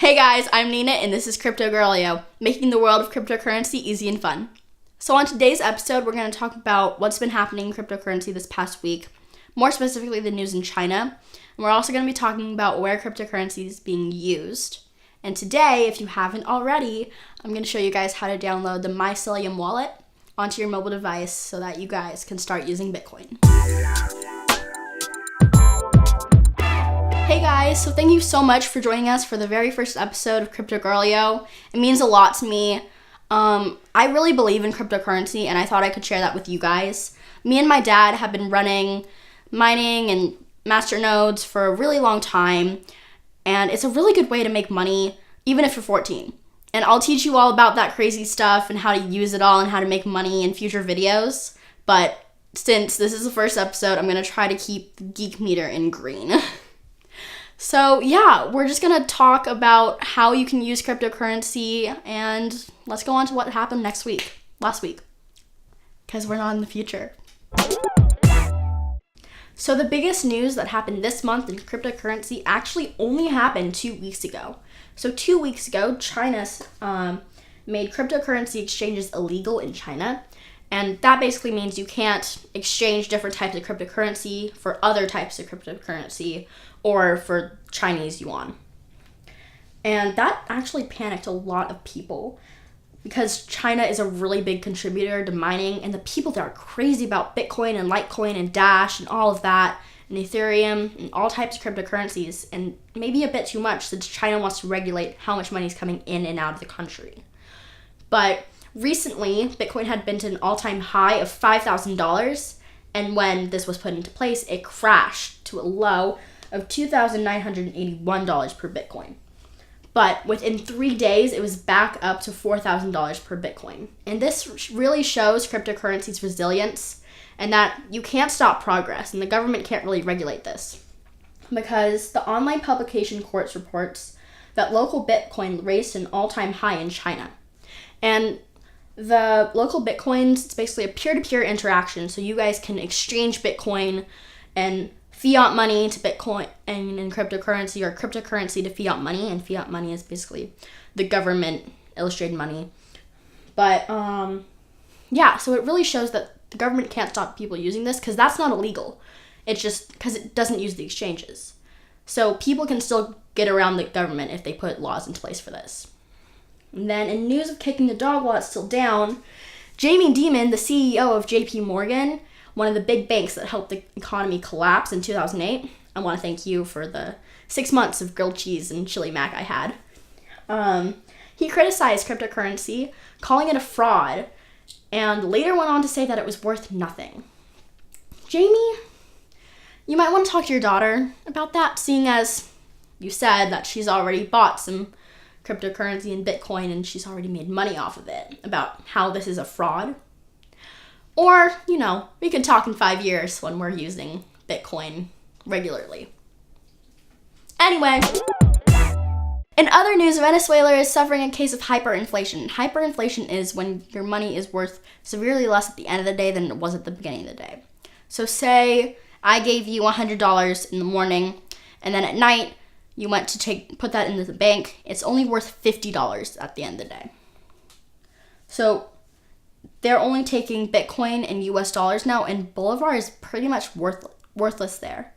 Hey guys, I'm Nina and this is Cryptogirlio, making the world of cryptocurrency easy and fun. So on today's episode, we're going to talk about what's been happening in cryptocurrency this past week, more specifically the news in China. And we're also going to be talking about where cryptocurrency is being used. And today, if you haven't already, I'm going to show you guys how to download the Mycelium wallet onto your mobile device so that you guys can start using Bitcoin. Hey guys, so thank you so much for joining us for the very first episode of Cryptogirlio. It means a lot to me. I really believe in cryptocurrency and I thought I could share that with you guys. Me and my dad have been running mining and masternodes for a really long time, and it's a really good way to make money even if you're 14. And I'll teach you all about that crazy stuff and how to use it all and how to make money in future videos. But since this is the first episode, I'm going to try to keep the geek meter in green. So yeah, we're just going to talk about how you can use cryptocurrency, and let's go on to what happened last week, because we're not in the future. So the biggest news that happened this month in cryptocurrency actually only happened 2 weeks ago. So 2 weeks ago, China made cryptocurrency exchanges illegal in China. And that basically means you can't exchange different types of cryptocurrency for other types of cryptocurrency or for Chinese yuan. And that actually panicked a lot of people because China is a really big contributor to mining, and the people that are crazy about Bitcoin and Litecoin and Dash and all of that, and Ethereum and all types of cryptocurrencies, and maybe a bit too much since China wants to regulate how much money is coming in and out of the country. But recently, Bitcoin had been to an all-time high of $5,000, and when this was put into place, it crashed to a low of $2,981 per Bitcoin. But within 3 days, it was back up to $4,000 per Bitcoin. And this really shows cryptocurrency's resilience and that you can't stop progress, and the government can't really regulate this. Because the online publication Quartz reports that local Bitcoin raised an all-time high in China. And the local Bitcoins, it's basically a peer-to-peer interaction, so you guys can exchange Bitcoin and fiat money to Bitcoin and in cryptocurrency, or cryptocurrency to fiat money, and fiat money is basically the government illustrated money. But yeah, so it really shows that the government can't stop people using this because that's not illegal. It's just because it doesn't use the exchanges. So people can still get around the government if they put laws into place for this. And then in news of kicking the dog while it's still down, Dimon, the CEO of JP Morgan, one of the big banks that helped the economy collapse in 2008. I want to thank you for the 6 months of grilled cheese and chili mac I had. He criticized cryptocurrency, calling it a fraud, and later went on to say that it was worth nothing. Jamie, you might want to talk to your daughter about that, seeing as you said that she's already bought some cryptocurrency and Bitcoin and she's already made money off of it, about how this is a fraud. Or, we could talk in 5 years when we're using Bitcoin regularly. Anyway, in other news, Venezuela is suffering a case of hyperinflation. Hyperinflation is when your money is worth severely less at the end of the day than it was at the beginning of the day. So say I gave you $100 in the morning, and then at night you went to put that into the bank. It's only worth $50 at the end of the day. So they're only taking Bitcoin and US dollars now, and Bolivar is pretty much worthless there.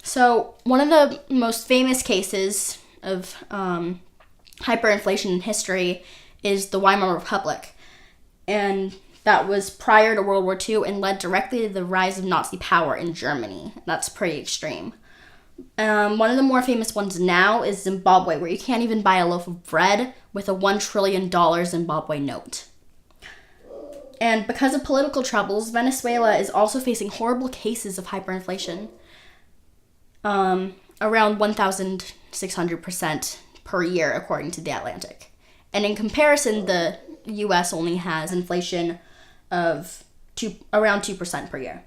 So one of the most famous cases of hyperinflation in history is the Weimar Republic. And that was prior to World War II and led directly to the rise of Nazi power in Germany. That's pretty extreme. One of the more famous ones now is Zimbabwe, where you can't even buy a loaf of bread with a $1 trillion Zimbabwe note. And because of political troubles, Venezuela is also facing horrible cases of hyperinflation, around 1,600% per year, according to The Atlantic. And in comparison, the U.S. only has inflation of around 2% per year.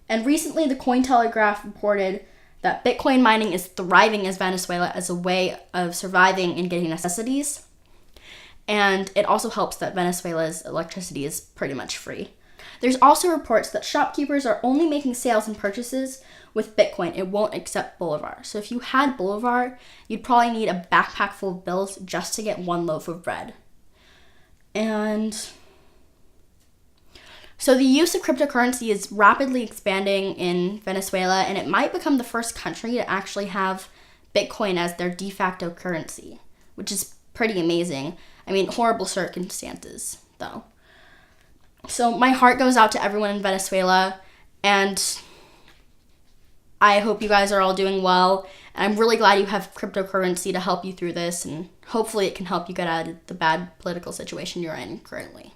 And recently, the Cointelegraph reported that Bitcoin mining is thriving as Venezuela as a way of surviving and getting necessities. And it also helps that Venezuela's electricity is pretty much free. There's also reports that shopkeepers are only making sales and purchases with Bitcoin. It won't accept Bolivar. So if you had Bolivar, you'd probably need a backpack full of bills just to get one loaf of bread. And so the use of cryptocurrency is rapidly expanding in Venezuela, and it might become the first country to actually have Bitcoin as their de facto currency, which is pretty amazing. I mean, horrible circumstances, though. So my heart goes out to everyone in Venezuela, and I hope you guys are all doing well. And I'm really glad you have cryptocurrency to help you through this, and hopefully it can help you get out of the bad political situation you're in currently.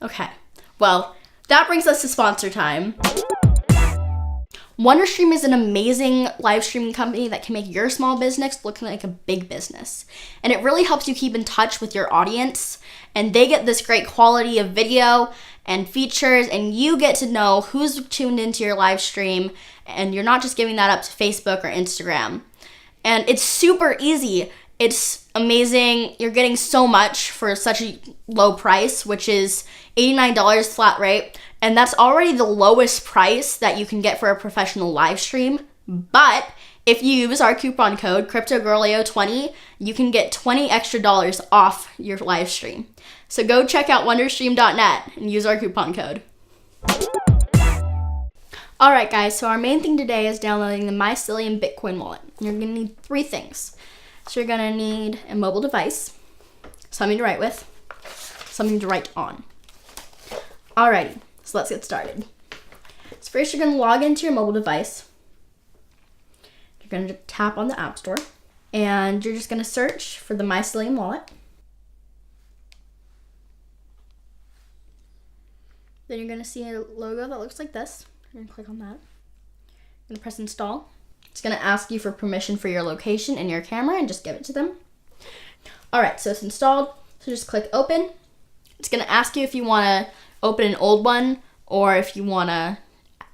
Okay, well, that brings us to sponsor time. Wonderstream is an amazing live streaming company that can make your small business look like a big business. And it really helps you keep in touch with your audience. And they get this great quality of video and features, and you get to know who's tuned into your live stream, and you're not just giving that up to Facebook or Instagram. And it's super easy. It's amazing. You're getting so much for such a low price, which is $89 flat rate. And that's already the lowest price that you can get for a professional live stream. But if you use our coupon code Cryptogirlio20, you can get $20 extra off your live stream. So go check out wonderstream.net and use our coupon code. All right, guys, so our main thing today is downloading the Mycelium Bitcoin wallet. You're gonna need 3 things. So you're gonna need a mobile device, something to write with, something to write on. Alrighty, so let's get started. So first you're gonna log into your mobile device. You're gonna tap on the App Store, and you're just gonna search for the Mycelium wallet. Then you're gonna see a logo that looks like this. You're gonna click on that. You're gonna press install. It's gonna ask you for permission for your location and your camera, and just give it to them. All right, so it's installed. So just click open. It's gonna ask you if you wanna open an old one or if you wanna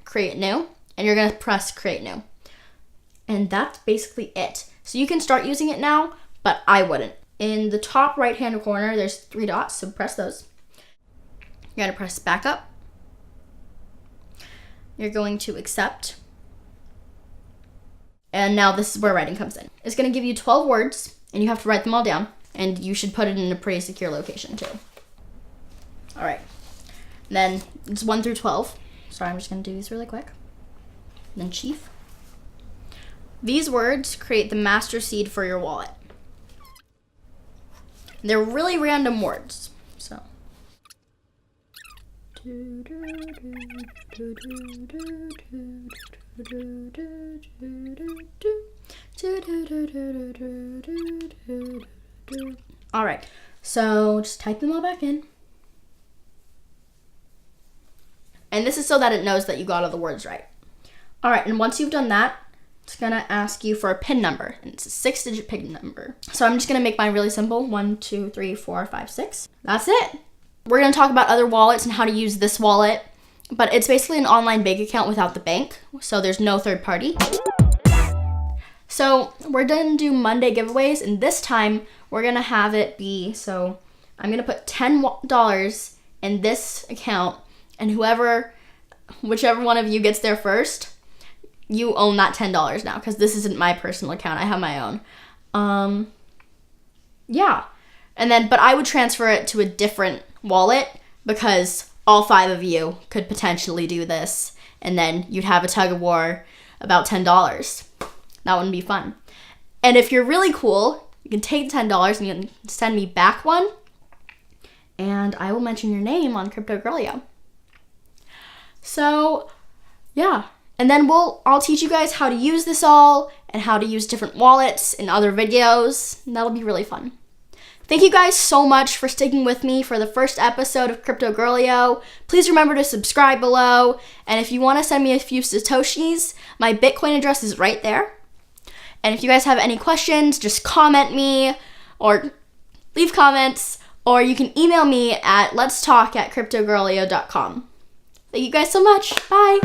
create new, and you're gonna press create new. And that's basically it. So you can start using it now, but I wouldn't. In the top right-hand corner, there's 3 dots, so press those. You're gonna press back up. You're going to accept. And now this is where writing comes in. It's gonna give you 12 words, and you have to write them all down, and you should put it in a pretty secure location too. All right, then it's 1 through 12. Sorry, I'm just gonna do these really quick. And then chief. These words create the master seed for your wallet. They're really random words, so. All right, so just type them all back in. And this is so that it knows that you got all the words right. All right, and once you've done that, it's gonna ask you for a PIN number, and it's a 6-digit PIN number. So I'm just gonna make mine really simple. 1, 2, 3, 4, 5, 6. That's it. We're gonna talk about other wallets and how to use this wallet, but it's basically an online bank account without the bank, so there's no third party. So we're gonna do Monday giveaways, and this time we're gonna have it be, so I'm gonna put $10 in this account, and whichever one of you gets there first, you own that $10 now, because this isn't my personal account. I have my own. Yeah. And then, but I would transfer it to a different wallet, because all 5 of you could potentially do this, and then you'd have a tug of war about $10. That wouldn't be fun. And if you're really cool, you can take $10 and you can send me back one, and I will mention your name on Cryptogirlio. So, yeah. And then I'll teach you guys how to use this all and how to use different wallets in other videos. And that'll be really fun. Thank you guys so much for sticking with me for the first episode of Cryptogirlio. Please remember to subscribe below. And if you want to send me a few Satoshis, my Bitcoin address is right there. And if you guys have any questions, just comment me or leave comments, or you can email me at letstalk@cryptogirlio.com. Thank you guys so much. Bye.